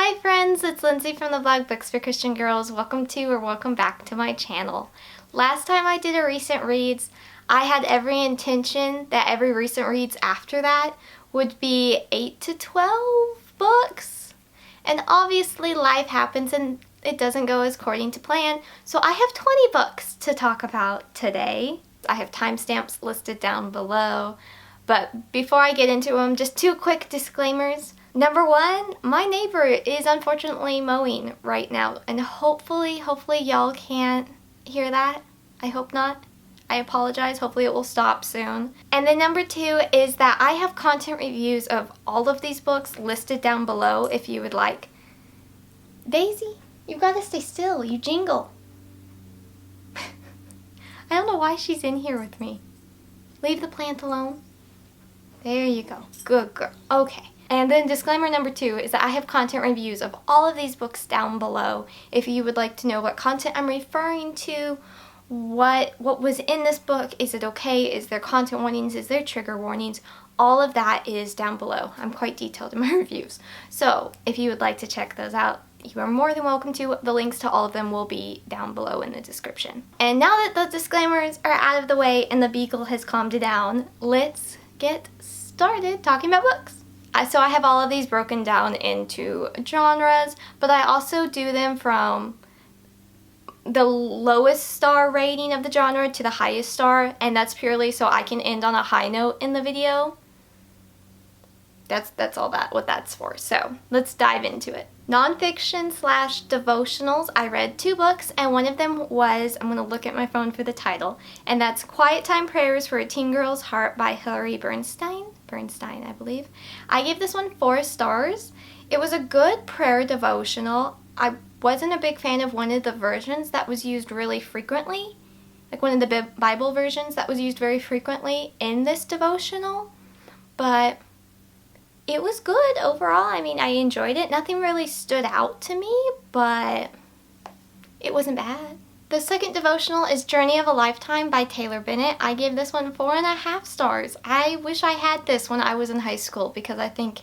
Hi friends, it's Lindsey from the blog Books for Christian Girls. Welcome to or welcome back to my channel. Last time I did a recent reads, I had every intention that every recent reads after that would be 8 to 12 books. And obviously life happens and it doesn't go as according to plan, so I have 20 books to talk about today. I have timestamps listed down below, but before I get into them, just two quick disclaimers. Number one, my neighbor is unfortunately mowing right now, and hopefully y'all can't hear that. I hope not. I apologize. Hopefully it will stop soon. And then number two is that I have content reviews of all of these books listed down below if you would like. Daisy, you've got to stay still. You jingle. I don't know why she's in here with me. Leave the plant alone. There you go. Good girl. Okay. And then disclaimer number two is that I have content reviews of all of these books down below. If you would like to know what content I'm referring to, what was in this book, is it okay, is there content warnings, is there trigger warnings, all of that is down below. I'm quite detailed in my reviews. So if you would like to check those out, you are more than welcome to. The links to all of them will be down below in the description. And now that the disclaimers are out of the way and the beagle has calmed down, let's get started talking about books. So I have all of these broken down into genres, but I also do them from the lowest star rating of the genre to the highest star, and that's purely so I can end on a high note in the video. That's all what that's for. So let's dive into it. Nonfiction / devotionals. I read 2 books, and one of them was, I'm going to look at my phone for the title, and that's Quiet Time Prayers for a Teen Girl's Heart by Hilary Bernstein, I believe. I gave this one 4 stars. It was a good prayer devotional. I wasn't a big fan of one of the versions that was used really frequently, like one of the Bible versions that was used very frequently in this devotional, but it was good overall. I mean, I enjoyed it. Nothing really stood out to me, but it wasn't bad. The second devotional is Journey of a Lifetime by Bennett. I gave this one 4.5 stars. I wish I had this when I was in high school because I think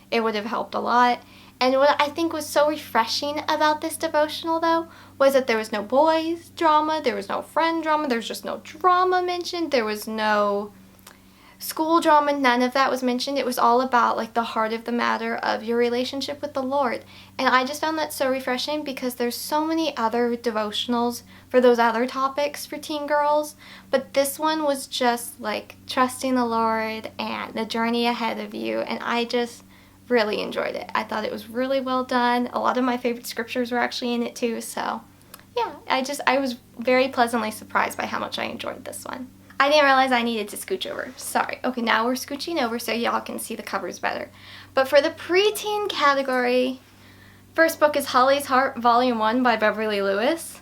it would have helped a lot. And what I think was so refreshing about this devotional, though, was that there was no boys drama, there was no friend drama, there was just no drama mentioned, there was no school drama, none of that was mentioned. It was all about like the heart of the matter of your relationship with the Lord. And I just found that so refreshing because there's so many other devotionals for those other topics for teen girls, but this one was just like trusting the Lord and the journey ahead of you, and I just really enjoyed it. I thought it was really well done. A lot of my favorite scriptures were actually in it too, so yeah, I was very pleasantly surprised by how much I enjoyed this one. I didn't realize I needed to scooch over. Sorry. Okay, now we're scooching over so y'all can see the covers better. But for the preteen category, first book is Holly's Heart, Volume 1 by Beverly Lewis.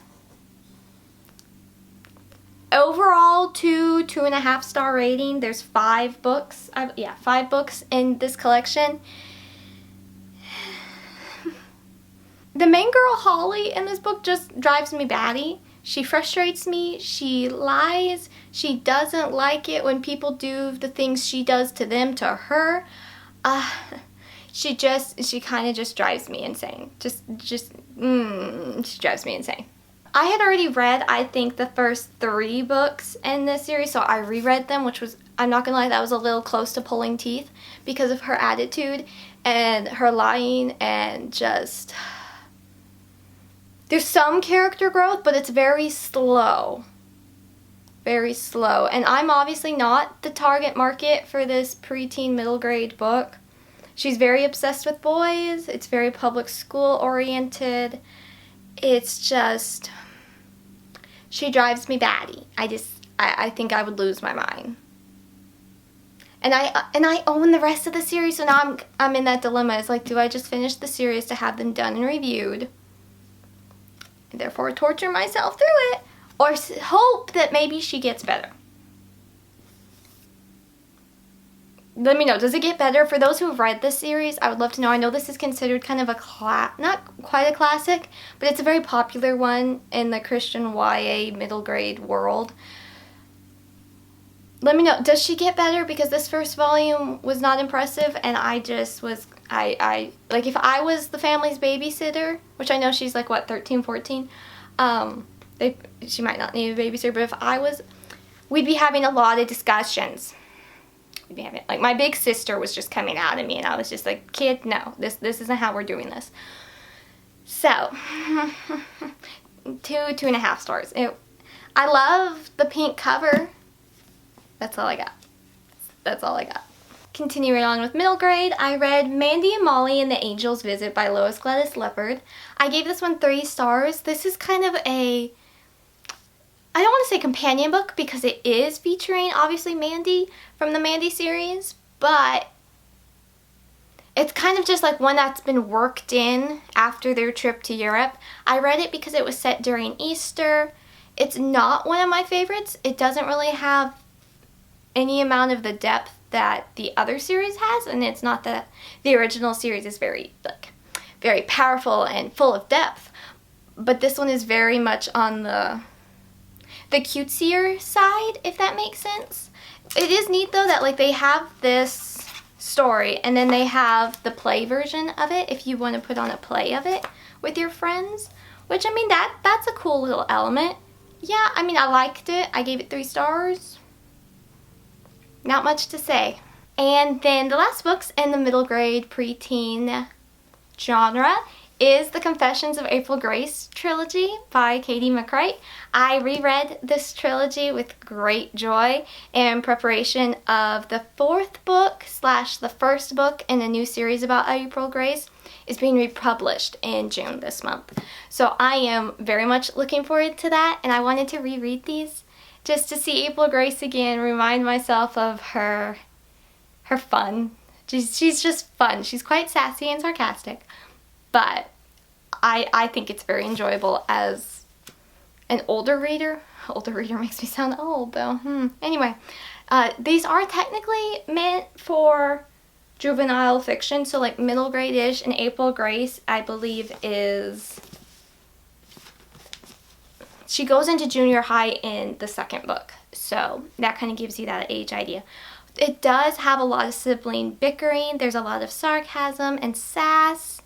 Overall, 2.5 star rating. There's 5 books. 5 books in this collection. The main girl, Holly, in this book just drives me batty. She frustrates me, she lies, she doesn't like it when people do the things she does to them to her. She kind of just drives me insane. She drives me insane. I had already read, I think, the first 3 books in this series, so I reread them, which was, I'm not gonna lie, that was a little close to pulling teeth because of her attitude and her lying and just... There's some character growth, but it's very slow. Very slow. And I'm obviously not the target market for this preteen middle grade book. She's very obsessed with boys. It's very public school oriented. It's just... She drives me batty. I think I would lose my mind. And I own the rest of the series, so now I'm in that dilemma. It's like, do I just finish the series to have them done and reviewed, and therefore torture myself through it, or hope that maybe she gets better? Let me know. Does it get better? For those who have read this series, I would love to know. I know this is considered kind of not quite a classic, but it's a very popular one in the Christian YA middle grade world. let me know, does she get better? Because this first volume was not impressive, and I just was, I like, if I was the family's babysitter, which I know she's like, what, 13, 14, she might not need a babysitter, but if I was, we'd be having a lot of discussions. We'd be having, like, my big sister was just coming out at me, and I was just like, kid, no, this isn't how we're doing this. So, 2.5 stars. I love the pink cover. That's all I got. That's all I got. Continuing on with middle grade, I read Mandie and Mollie and the Angel's Visit by Lois, Gladys, Leppard. I gave this one 3 stars. This is kind of a, I don't want to say companion book because it is featuring, obviously, Mandie from the Mandie series, but it's kind of just like one that's been worked in after their trip to Europe. I read it because it was set during Easter. It's not one of my favorites. It doesn't really have any amount of the depth that the other series has, and it's not that the original series is very powerful and full of depth, but this one is very much on the cutesier side, if that makes sense. It is neat though that, like, they have this story and then they have the play version of it if you want to put on a play of it with your friends, which, I mean, that's a cool little element. Yeah, I mean, I liked it. I gave it 3 stars. Not much to say. And then the last books in the middle grade preteen genre is the Confessions of April Grace trilogy by Katie McCrite. I reread this trilogy with great joy in preparation of the 4th book / the first book in a new series about April Grace is being republished in June this month. So I am very much looking forward to that, and I wanted to reread these just to see April Grace again, remind myself of her fun. She's just fun. She's quite sassy and sarcastic, but I think it's very enjoyable as an older reader. Older reader makes me sound old, though. Anyway, these are technically meant for juvenile fiction, so like middle grade-ish, and April Grace, I believe, is... She goes into junior high in the 2nd book, so that kind of gives you that age idea. It does have a lot of sibling bickering. There's a lot of sarcasm and sass,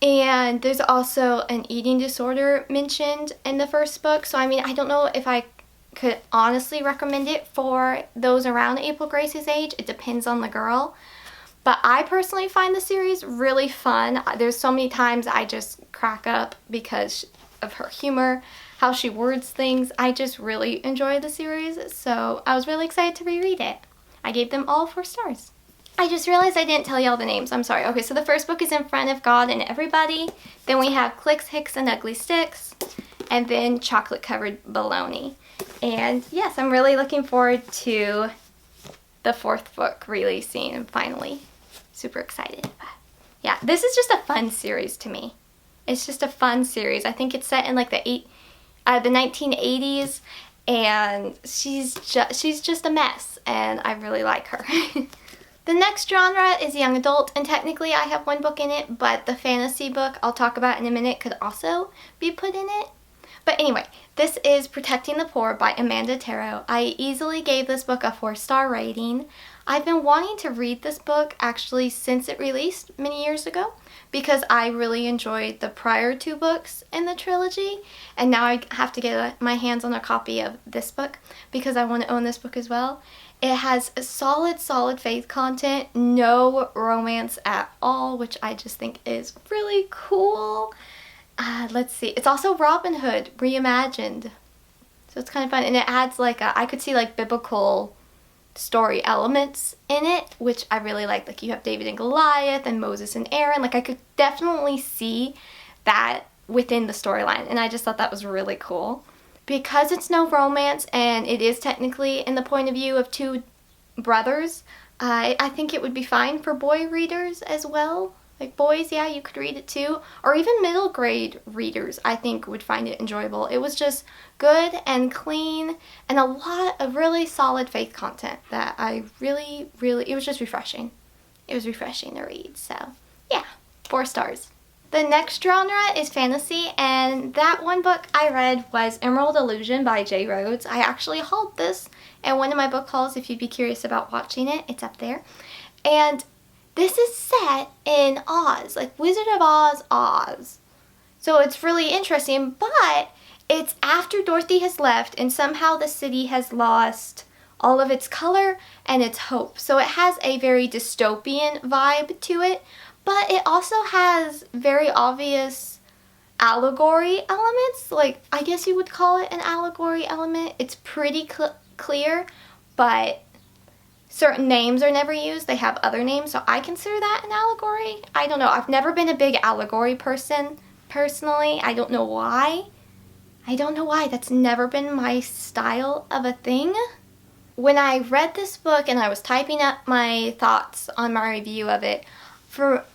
and there's also an eating disorder mentioned in the 1st book. So, I mean, I don't know if I could honestly recommend it for those around April Grace's age. It depends on the girl. But I personally find the series really fun. There's so many times I just crack up because of her humor, how she words things. I just really enjoy the series, so I was really excited to reread it. I gave them all 4 stars. I just realized I didn't tell you all the names. I'm sorry. Okay, so the 1st book is In Front of God and Everybody. Then we have Cliques, Hicks, and Ugly Sticks. And then Chocolate Covered Baloney. And yes, I'm really looking forward to the 4th book releasing finally. Super excited. But yeah, this is just a fun series to me. It's just a fun series. I think it's set in like the 1980s, and she's just a mess, and I really like her. The next genre is young adult, and technically I have 1 book in it, but the fantasy book I'll talk about in a minute could also be put in it. But anyway, this is Protecting the Poor by Amanda Tero. I easily gave this book a 4-star rating. I've been wanting to read this book actually since it released many years ago because I really enjoyed the prior 2 books in the trilogy, and now I have to get my hands on a copy of this book because I want to own this book as well. It has a solid faith content, no romance at all, which I just think is really cool. Let's see. It's also Robin Hood reimagined, so it's kind of fun, and it adds like I could see like biblical story elements in it, which I really like. Like you have David and Goliath and Moses and Aaron. Like I could definitely see that within the storyline, and I just thought that was really cool. Because it's no romance and it is technically in the point of view of 2 brothers, I think it would be fine for boy readers as well. Like boys, yeah, you could read it too. Or even middle grade readers, I think, would find it enjoyable. It was just good and clean and a lot of really solid faith content that I really, it was just refreshing. It was refreshing to read, so yeah, 4 stars. The next genre is fantasy, and that one book I read was Emerald Illusion by J. Rhodes. I actually hauled this in one of my book hauls. If you'd be curious about watching it, it's up there. And this is set in Oz, like Wizard of Oz, Oz. So it's really interesting, but it's after Dorothy has left and somehow the city has lost all of its color and its hope. So it has a very dystopian vibe to it, but it also has very obvious allegory elements. Like, I guess you would call it an allegory element. It's pretty clear, but certain names are never used. They have other names, so I consider that an allegory. I don't know. I've never been a big allegory person, personally. I don't know why. That's never been my style of a thing. When I read this book and I was typing up my thoughts on my review of it,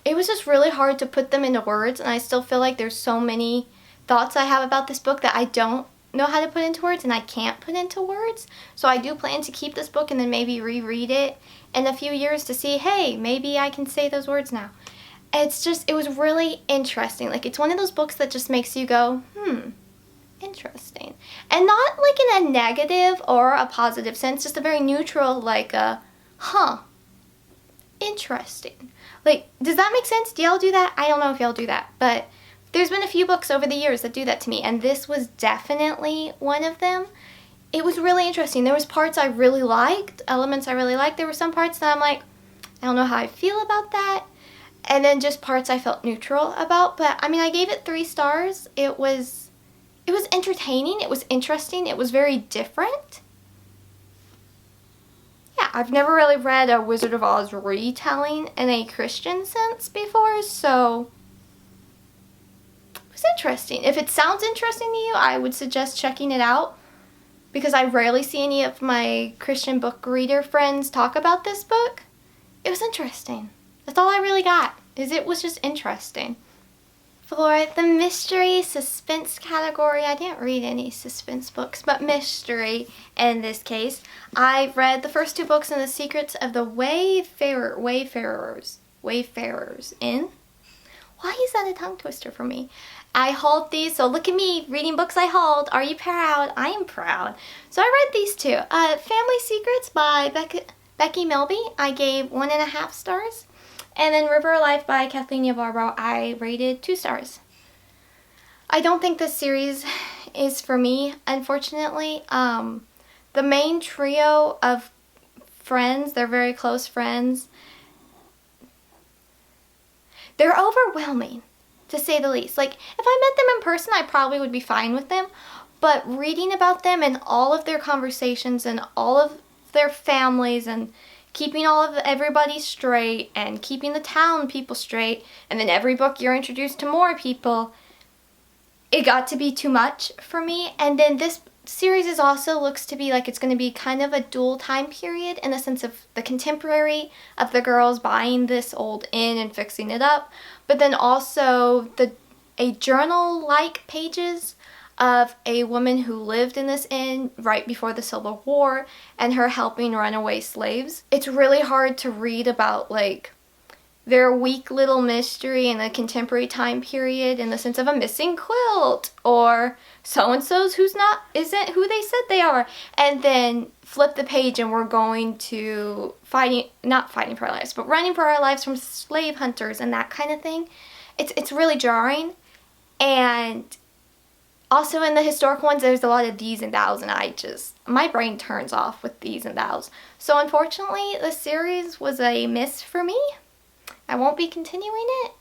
it was just really hard to put them into words, and I still feel like there's so many thoughts I have about this book that I don't know how to put into words, and I can't put into words. So I do plan to keep this book and then maybe reread it in a few years to see, hey, maybe I can say those words now. It was really interesting. Like, it's one of those books that just makes you go, interesting. And not like in a negative or a positive sense, just a very neutral, like interesting. Like, does that make sense? Do y'all do that? I don't know if y'all do that, but there's been a few books over the years that do that to me, and this was definitely one of them. It was really interesting. There was parts I really liked, elements I really liked. There were some parts that I'm like, I don't know how I feel about that. And then just parts I felt neutral about. But, I mean, I gave it 3 stars. It was entertaining. It was interesting. It was very different. Yeah, I've never really read a Wizard of Oz retelling in a Christian sense before, so it was interesting. If it sounds interesting to you, I would suggest checking it out, because I rarely see any of my Christian book reader friends talk about this book. It was interesting. That's all I really got, it was just interesting. For the mystery suspense category, I didn't read any suspense books, but mystery in this case. I read the first 2 books in the Secrets of the Wayfarers Inn. Why is that a tongue twister for me? I hauled these, so look at me reading books I hauled. Are you proud? I am proud. So I read these 2. Family Secrets by Becky Melby, I gave 1.5 stars. And then River of Life by Kathleen Yarbrough, I rated 2 stars. I don't think this series is for me, unfortunately. The main trio of friends, they're very close friends. They're overwhelming, to say the least. Like, if I met them in person, I probably would be fine with them. But reading about them and all of their conversations and all of their families and keeping everybody straight and keeping the town people straight, and then every book you're introduced to more people, it got to be too much for me. And then this series also looks to be like it's going to be kind of a dual time period, in the sense of the contemporary of the girls buying this old inn and fixing it up, but then also a journal-like pages of a woman who lived in this inn right before the Civil War and her helping runaway slaves. It's really hard to read about, like, their weak little mystery in the contemporary time period in the sense of a missing quilt, or so-and-so's isn't who they said they are, and then flip the page and we're going to not fighting for our lives, but running for our lives from slave hunters and that kind of thing. It's really jarring. And also in the historical ones, there's a lot of these and thous, and my brain turns off with these and thous. So unfortunately, the series was a miss for me. I won't be continuing it.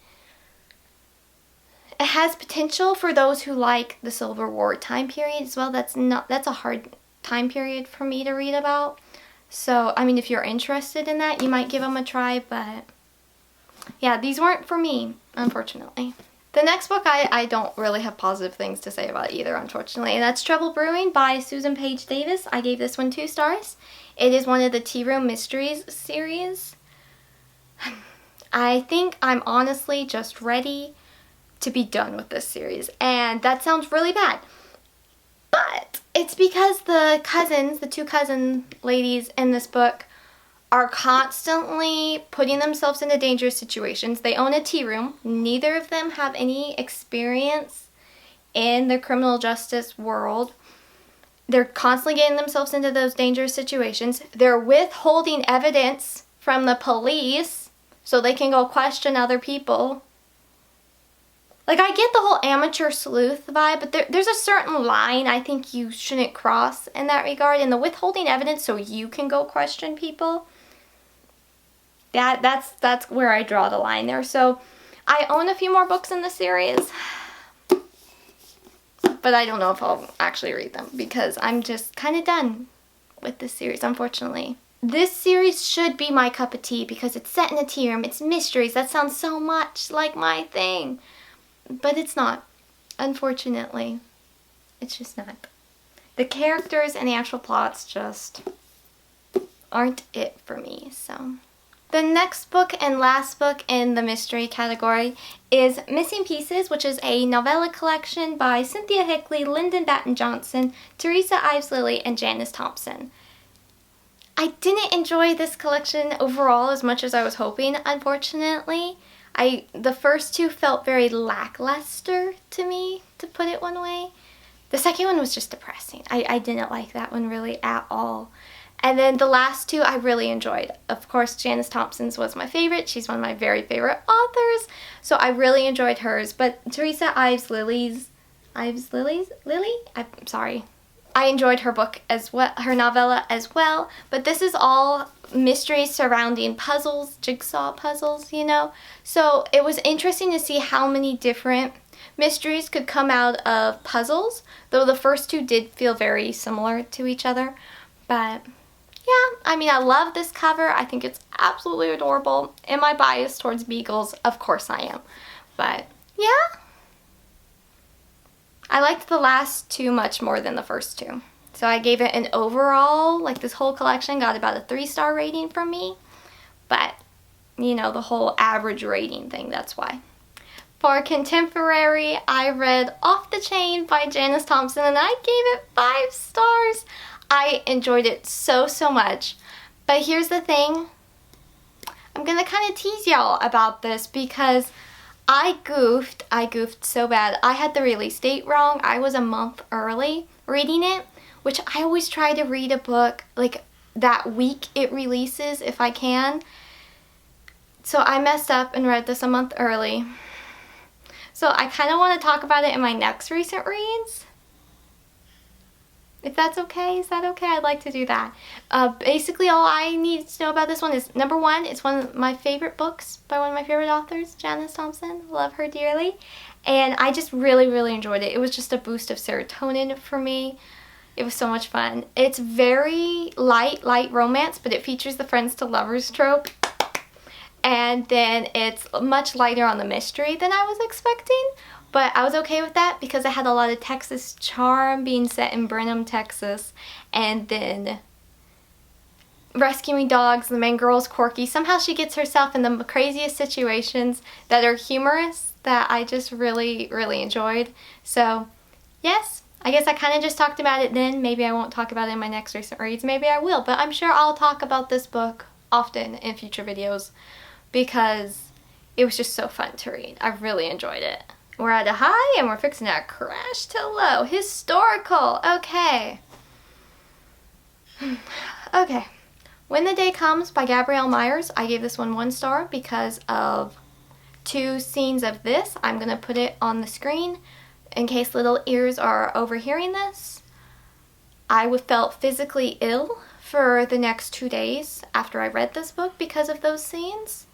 It has potential for those who like the Civil War time period as well. That's a hard time period for me to read about. So, I mean, if you're interested in that, you might give them a try, but yeah, these weren't for me, unfortunately. The next book I don't really have positive things to say about either, unfortunately, and that's Trouble Brewing by Susan Page Davis. I gave this one 2 stars. It is one of the Tea Room Mysteries series. I think I'm honestly just ready to be done with this series, and that sounds really bad. But it's because the 2 cousin ladies in this book are constantly putting themselves into dangerous situations. They own a tea room. Neither of them have any experience in the criminal justice world. They're constantly getting themselves into those dangerous situations. They're withholding evidence from the police so they can go question other people. Like, I get the whole amateur sleuth vibe, but there's a certain line I think you shouldn't cross in that regard. And the withholding evidence so you can go question people, that's where I draw the line there. So I own a few more books in the series, but I don't know if I'll actually read them because I'm just kind of done with this series, unfortunately. This series should be my cup of tea because it's set in a tea room. It's mysteries. That sounds so much like my thing. But it's not, unfortunately. It's just not. The characters and the actual plots just aren't it for me, so. The next book and last book in the mystery category is Missing Pieces, which is a novella collection by Cynthia Hickley, Lyndon Batten Johnson, Teresa Ives Lilly, and Janice Thompson. I didn't enjoy this collection overall as much as I was hoping, unfortunately. The first two felt very lackluster to me, to put it one way. The second one was just depressing. I didn't like that one really at all. And then the last two I really enjoyed. Of course, Janice Thompson's was my favorite. She's one of my very favorite authors, so I really enjoyed hers. But Teresa Ives Lilly? I'm sorry. I enjoyed her book as well, her novella as well, but this is all mysteries surrounding puzzles, jigsaw puzzles, you know? So it was interesting to see how many different mysteries could come out of puzzles, though the first two did feel very similar to each other. But yeah, I mean, I love this cover. I think it's absolutely adorable. Am I biased towards beagles? Of course I am. But yeah. I liked the last two much more than the first two. So I gave it an overall, like this whole collection got about a 3-star rating from me. But, you know, the whole average rating thing, that's why. For contemporary, I read Off the Chain by Janice Thompson and I gave it 5 stars. I enjoyed it so much. But here's the thing. I'm going to kind of tease y'all about this because I goofed so bad. I had the release date wrong. I was a month early reading it, which I always try to read a book like that week it releases if I can. So I messed up and read this a month early. So I kind of want to talk about it in my next recent reads. If that's okay, is that okay? I'd like to do that. Basically, all I need to know about this one is, number one, it's one of my favorite books by one of my favorite authors, Janice Thompson. Love her dearly. And I just really enjoyed it. It was just a boost of serotonin for me. It was so much fun. It's very light romance, but it features the friends to lovers trope. And then it's much lighter on the mystery than I was expecting. But I was okay with that because I had a lot of Texas charm being set in Brenham, Texas. And then rescuing dogs, the main girl's quirky. Somehow she gets herself in the craziest situations that are humorous that I just really enjoyed. So, yes, I guess I kind of just talked about it then. Maybe I won't talk about it in my next recent reads. Maybe I will. But I'm sure I'll talk about this book often in future videos because it was just so fun to read. I really enjoyed it. We're at a high and we're fixing to crash to low. Historical. Okay. Okay. When the Day Comes by Gabrielle Myers. I gave this one 1 star because of 2 scenes of this. I'm going to put it on the screen in case little ears are overhearing this. I felt physically ill for the next 2 days after I read this book because of those scenes.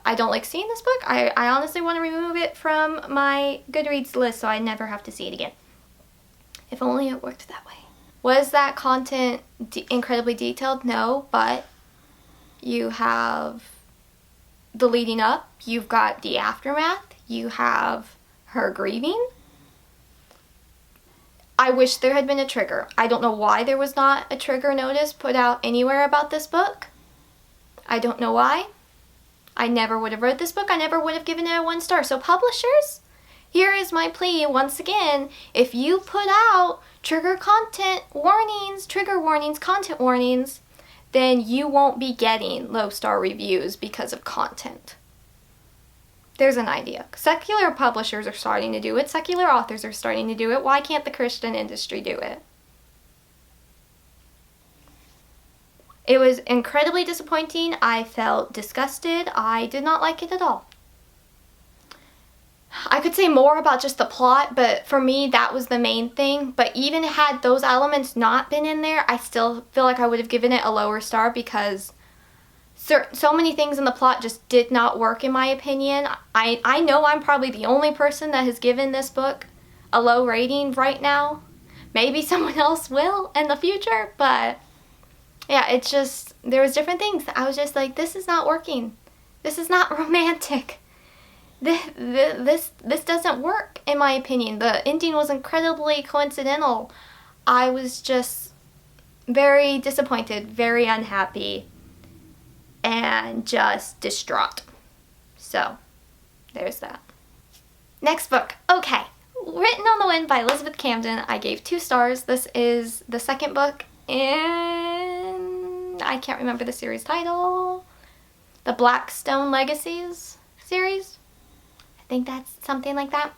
I don't like seeing this book. I honestly want to remove it from my Goodreads list so I never have to see it again. If only it worked that way. Was that content incredibly detailed? No, but you have the leading up, you've got the aftermath, you have her grieving. I wish there had been a trigger. I don't know why there was not a trigger notice put out anywhere about this book. I don't know why. I never would have read this book. I never would have given it a 1 star. So publishers, here is my plea once again. If you put out trigger warnings, content warnings, then you won't be getting low-star reviews because of content. There's an idea. Secular publishers are starting to do it. Secular authors are starting to do it. Why can't the Christian industry do it? It was incredibly disappointing. I felt disgusted. I did not like it at all. I could say more about just the plot, but for me, that was the main thing. But even had those elements not been in there, I still feel like I would have given it a lower star because so many things in the plot just did not work, in my opinion. I know I'm probably the only person that has given this book a low rating right now. Maybe someone else will in the future, but yeah, it's just, there was different things. I was just like, this is not working. This is not romantic. This doesn't work, in my opinion. The ending was incredibly coincidental. I was just very disappointed, very unhappy, and just distraught. So, there's that. Next book. Okay. Written on the Wind by Elizabeth Camden. I gave 2 stars. This is the second book in, I can't remember the series title, the Blackstone Legacies series. I think that's something like that.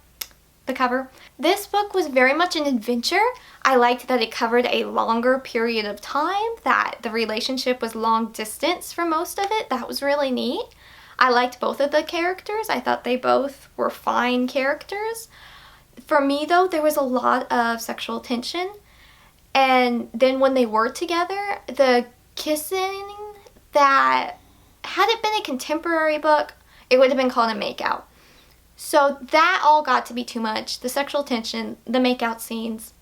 The cover. This book was very much an adventure. I liked that it covered a longer period of time, that the relationship was long distance for most of it. That was really neat. I liked both of the characters. I thought they both were fine characters. For me, though, there was a lot of sexual tension. And then when they were together, the kissing, that had it been a contemporary book, it would have been called a makeout. So that all got to be too much. The sexual tension, the makeout scenes,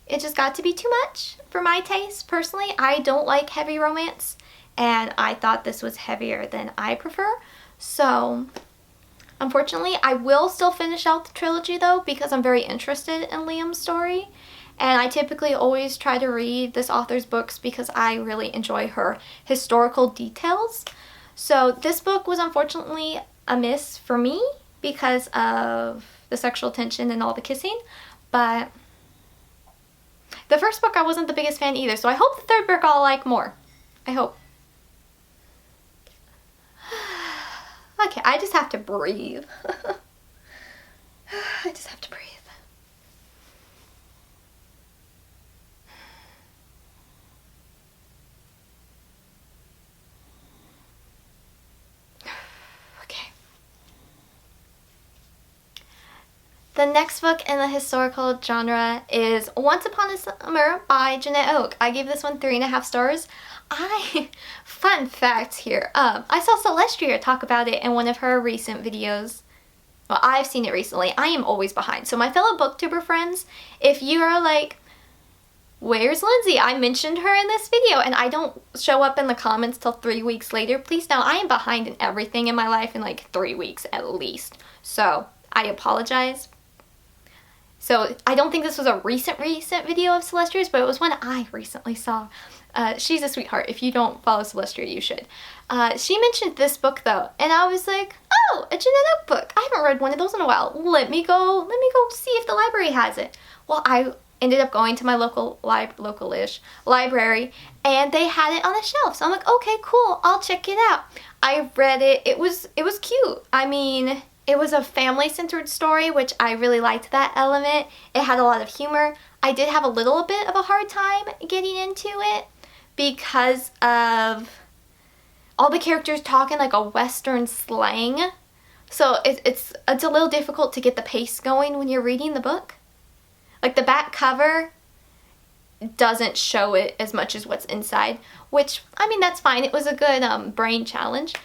it just got to be too much for my taste. Personally, I don't like heavy romance, and I thought this was heavier than I prefer. So, unfortunately, I will still finish out the trilogy though, because I'm very interested in Liam's story. And I typically always try to read this author's books because I really enjoy her historical details. So this book was unfortunately a miss for me because of the sexual tension and all the kissing. But the first book I wasn't the biggest fan either, so I hope the third book I'll like more. I hope. Okay, I just have to breathe. I just have to breathe. The next book in the historical genre is Once Upon a Summer by Jeanette Oke. I gave this one 3.5 stars. Fun fact here, I saw Celestia talk about it in one of her recent videos. Well, I've seen it recently. I am always behind. So my fellow booktuber friends, if you are like, where's Lindsey? I mentioned her in this video and I don't show up in the comments till 3 weeks later. Please know I am behind in everything in my life in like 3 weeks at least. So I apologize. So I don't think this was a recent video of Celestia's, but it was one I recently saw. She's a sweetheart. If you don't follow Celestia, you should. She mentioned this book though, and I was like, oh, a Jeanette Oke book. I haven't read one of those in a while. Let me go see if the library has it. Well, I ended up going to my local-ish library, and they had it on the shelf. So I'm like, okay, cool. I'll check it out. I read it. It was cute. I mean, it was a family-centered story, which I really liked that element. It had a lot of humor. I did have a little bit of a hard time getting into it because of all the characters talking like a Western slang. So it's a little difficult to get the pace going when you're reading the book. Like the back cover doesn't show it as much as what's inside, which, I mean, that's fine. It was a good brain challenge.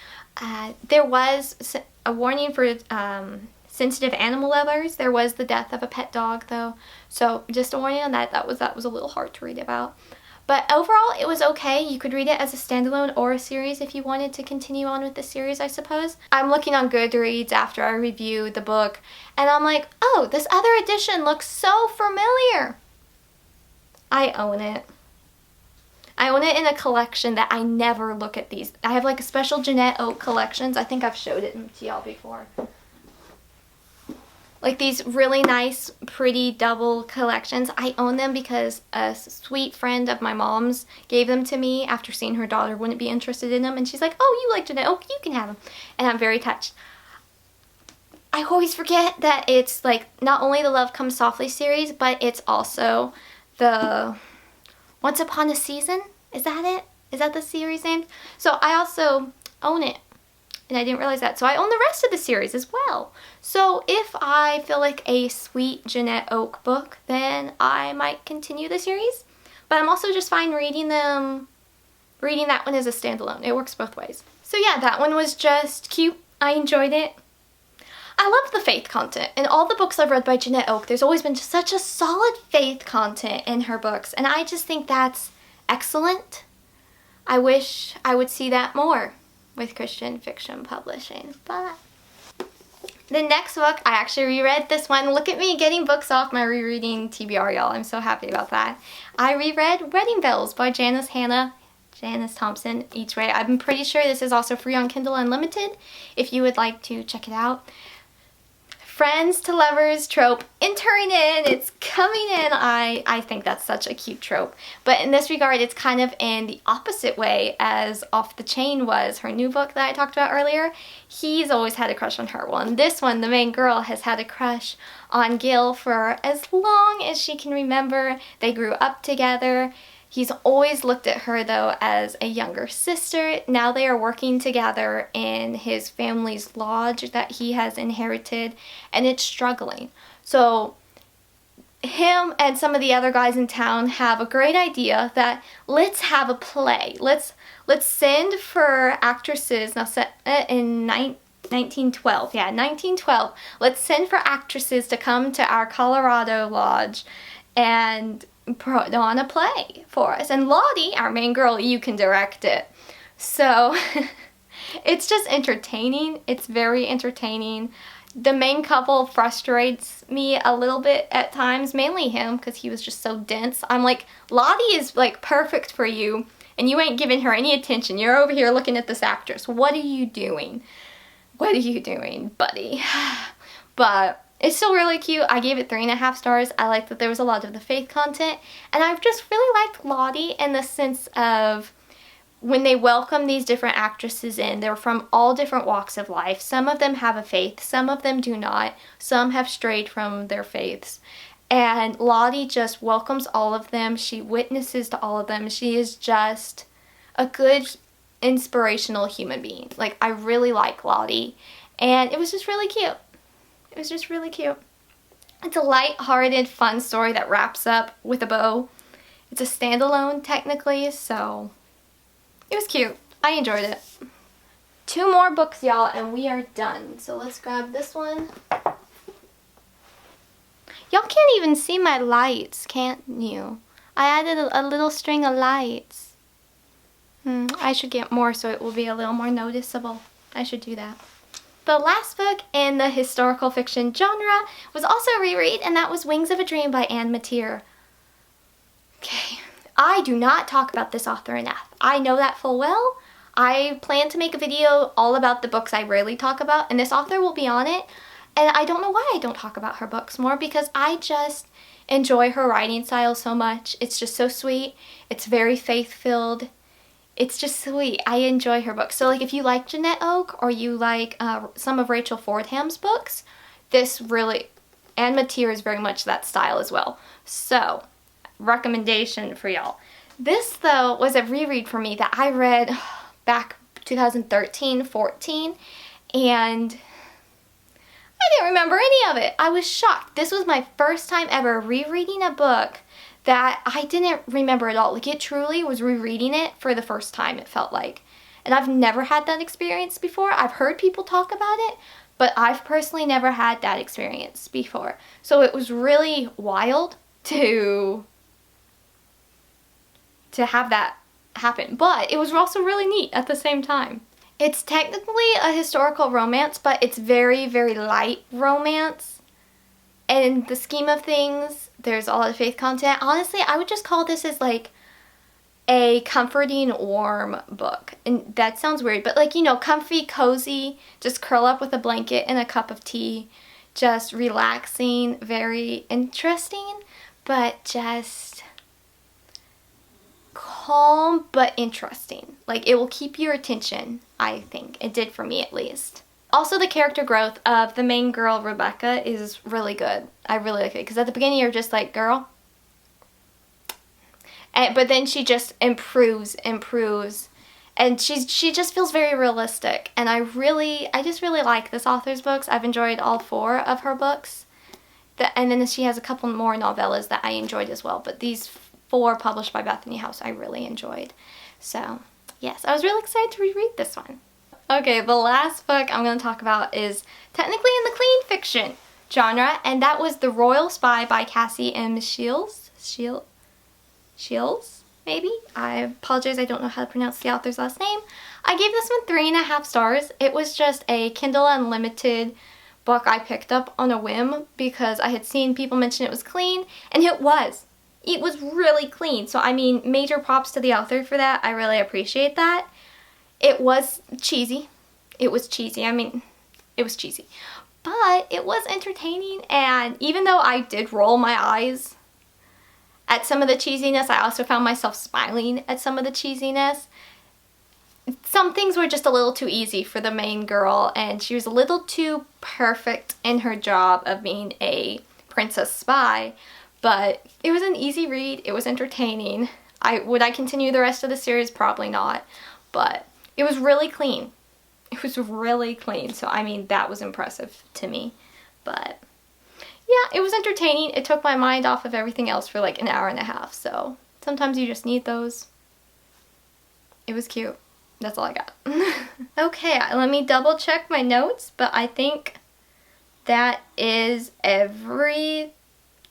There was a warning for sensitive animal lovers. There was the death of a pet dog though, so just a warning on that. That was a little hard to read about. But overall, it was okay. You could read it as a standalone or a series if you wanted to continue on with the series, I suppose. I'm looking on Goodreads after I reviewed the book, and I'm like, oh, this other edition looks so familiar. I own it. I own it in a collection that I never look at these. I have like a special Jeanette Oke collections. I think I've showed it to y'all before. like these really nice, pretty double collections. I own them because a sweet friend of my mom's gave them to me after seeing her daughter wouldn't be interested in them. And she's like, oh, you like Jeanette Oak, you can have them. And I'm very touched. I always forget that it's like not only the Love Comes Softly series, but it's also the Once Upon a Season. Is that it? Is that the series name? So I also own it. And I didn't realize that. So I own the rest of the series as well. So if I feel like a sweet Jeanette Oak book, then I might continue the series. But I'm also just fine reading that one as a standalone. It works both ways. So yeah, that one was just cute. I enjoyed it. I love the faith content. In all the books I've read by Jeanette Oak, there's always been just such a solid faith content in her books. And I just think that's excellent. I wish I would see that more with Christian fiction publishing. But the next book, I actually reread this one. Look at me getting books off my rereading TBR, y'all. I'm so happy about that. I reread Wedding Bells by Janice Thompson each way. I'm pretty sure this is also free on Kindle Unlimited if you would like to check it out. Friends to lovers trope entering in. It's coming in. I think that's such a cute trope. But in this regard, it's kind of in the opposite way as Off the Chain was, her new book that I talked about earlier. He's always had a crush on her. Well, in this one, the main girl has had a crush on Gil for as long as she can remember. They grew up together. He's always looked at her, though, as a younger sister. Now they are working together in his family's lodge that he has inherited, and it's struggling. So him and some of the other guys in town have a great idea that let's have a play. Let's send for actresses, now set in 1912. Yeah, 1912. Let's send for actresses to come to our Colorado lodge and put on a play for us. And Lottie, our main girl, you can direct it. So it's just entertaining. It's very entertaining. The main couple frustrates me a little bit at times, mainly him, because he was just so dense. I'm like, Lottie is like perfect for you, and you ain't giving her any attention. You're over here looking at this actress. What are you doing? What are you doing, buddy? But it's still really cute. I gave it 3.5 stars. I like that there was a lot of the faith content. And I've just really liked Lottie in the sense of when they welcome these different actresses in, they're from all different walks of life. Some of them have a faith. Some of them do not. Some have strayed from their faiths. And Lottie just welcomes all of them. She witnesses to all of them. She is just a good, inspirational human being. Like, I really like Lottie. And it was just really cute. It was just really cute. It's a light-hearted, fun story that wraps up with a bow. It's a standalone, technically, so it was cute. I enjoyed it. 2 more books, y'all, and we are done. So let's grab this one. Y'all can't even see my lights, can't you? I added a little string of lights. I should get more so it will be a little more noticeable. I should do that. The last book in the historical fiction genre was also a reread, and that was Wings of a Dream by Ann Matier. Okay, I do not talk about this author enough. I know that full well. I plan to make a video all about the books I rarely talk about, and this author will be on it. And I don't know why I don't talk about her books more, because I just enjoy her writing style so much. It's just so sweet. It's very faith-filled. It's just sweet. I enjoy her books. So like if you like Jeanette Oak or you like some of Rachel Fordham's books, this really, Ann Matier is very much that style as well. So, recommendation for y'all. This though was a reread for me that I read back 2013-14, and I didn't remember any of it. I was shocked. This was my first time ever rereading a book that I didn't remember at all. Like, it truly was rereading it for the first time, it felt like. And I've never had that experience before. I've heard people talk about it, but I've personally never had that experience before. So it was really wild to have that happen. But it was also really neat at the same time. It's technically a historical romance, but it's very, very light romance. And in the scheme of things, there's a lot of faith content. Honestly, I would just call this as like a comforting, warm book. And that sounds weird, but like, you know, comfy, cozy, just curl up with a blanket and a cup of tea. just relaxing, very interesting, but just calm but interesting. Like, it will keep your attention, I think. It did for me, at least. Also, the character growth of the main girl, Rebecca, is really good. I really like it, because at the beginning you're just like, girl. But then she just improves. And she just feels very realistic. And I just really like this author's books. I've enjoyed all 4 of her books. And then she has a couple more novellas that I enjoyed as well. But these 4 published by Bethany House I really enjoyed. So, yes, I was really excited to reread this one. Okay, the last book I'm going to talk about is technically in the clean fiction genre. And that was The Royal Spy by Cassie M. Shields, maybe? I apologize, I don't know how to pronounce the author's last name. I gave this one 3.5 stars. It was just a Kindle Unlimited book I picked up on a whim because I had seen people mention it was clean, and it was. It was really clean. So, I mean, major props to the author for that. I really appreciate that. It was cheesy. It was cheesy. I mean, it was cheesy. But it was entertaining, and even though I did roll my eyes at some of the cheesiness, I also found myself smiling at some of the cheesiness. Some things were just a little too easy for the main girl, and she was a little too perfect in her job of being a princess spy, but it was an easy read. It was entertaining. Would I continue the rest of the series? Probably not, but it was really clean. It was really clean, so I mean, that was impressive to me, but yeah, it was entertaining. It took my mind off of everything else for like an hour and a half, so sometimes you just need those. It was cute. That's all I got. Okay, let me double check my notes, but I think that is every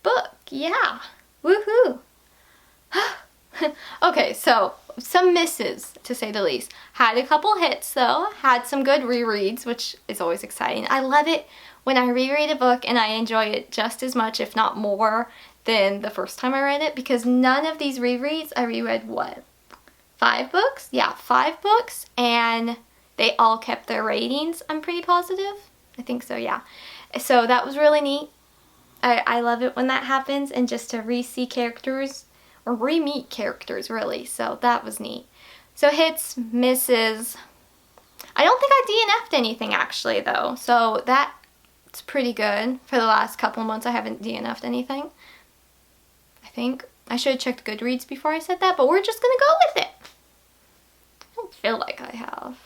book. Yeah. Woohoo. Okay, so some misses, to say the least. Had a couple hits, though. Had some good rereads, which is always exciting. I love it when I reread a book and I enjoy it just as much, if not more, than the first time I read it, because none of these rereads, I reread what? 5 books? Yeah, 5 books, and they all kept their ratings, I'm pretty positive. I think so, yeah. So that was really neat. I love it when that happens, and just to re-see characters, or re-meet characters, really. So that was neat. So hits, misses. I don't think I DNF'd anything, actually, though. So that's pretty good. For the last couple of months, I haven't DNF'd anything. I think. I should have checked Goodreads before I said that, but we're just gonna go with it. I don't feel like I have.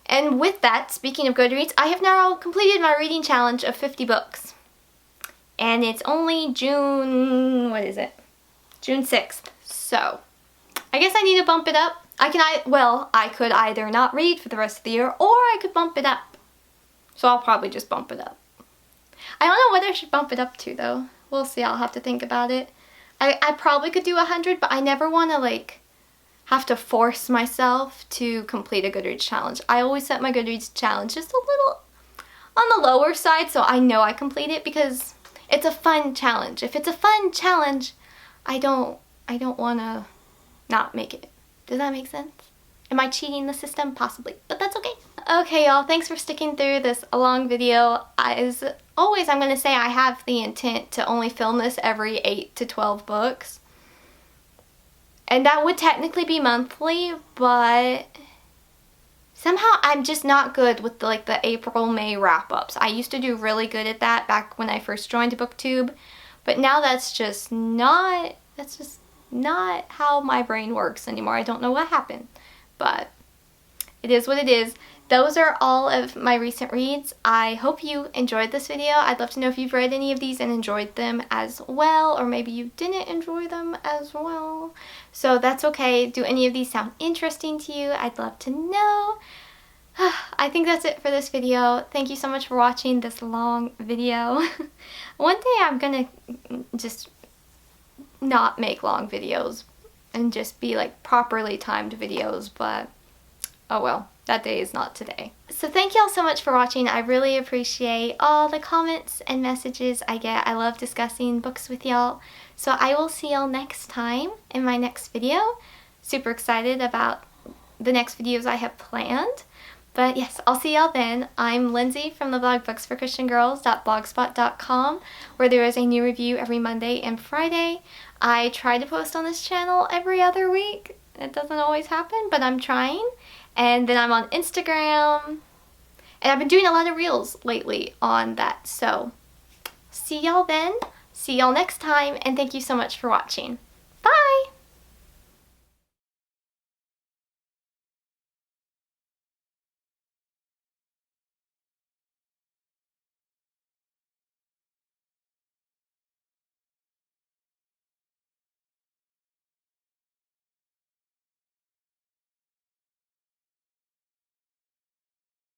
And with that, speaking of Goodreads, I have now completed my reading challenge of 50 books. And it's only June, what is it? June 6th. So, I guess I need to bump it up. I could either not read for the rest of the year, or I could bump it up. So I'll probably just bump it up. I don't know what I should bump it up to, though. We'll see. I'll have to think about it. I probably could do 100, but I never want to, like, have to force myself to complete a Goodreads challenge. I always set my Goodreads challenge just a little on the lower side, so I know I complete it, because it's a fun challenge. If it's a fun challenge, I don't want to not make it. Does that make sense? Am I cheating the system? Possibly, but that's okay. Okay, y'all, thanks for sticking through this long video. As always, I'm going to say I have the intent to only film this every 8 to 12 books. And that would technically be monthly, but somehow I'm just not good with the April-May wrap-ups. I used to do really good at that back when I first joined BookTube, but now that's just not how my brain works anymore. I don't know what happened, but it is what it is. Those are all of my recent reads. I hope you enjoyed this video. I'd love to know if you've read any of these and enjoyed them as well, or maybe you didn't enjoy them as well. So that's okay. Do any of these sound interesting to you? I'd love to know. I think that's it for this video. Thank you so much for watching this long video. One day I'm gonna just not make long videos and just be like properly timed videos, but oh well, that day is not today. So thank y'all so much for watching. I really appreciate all the comments and messages I get. I love discussing books with y'all. So I will see y'all next time in my next video. Super excited about the next videos I have planned. But yes, I'll see y'all then. I'm Lindsey from the blog booksforchristiangirls.blogspot.com, where there is a new review every Monday and Friday. I try to post on this channel every other week. It doesn't always happen, but I'm trying. And then I'm on Instagram. And I've been doing a lot of reels lately on that. So see y'all then. See y'all next time. And thank you so much for watching. Bye!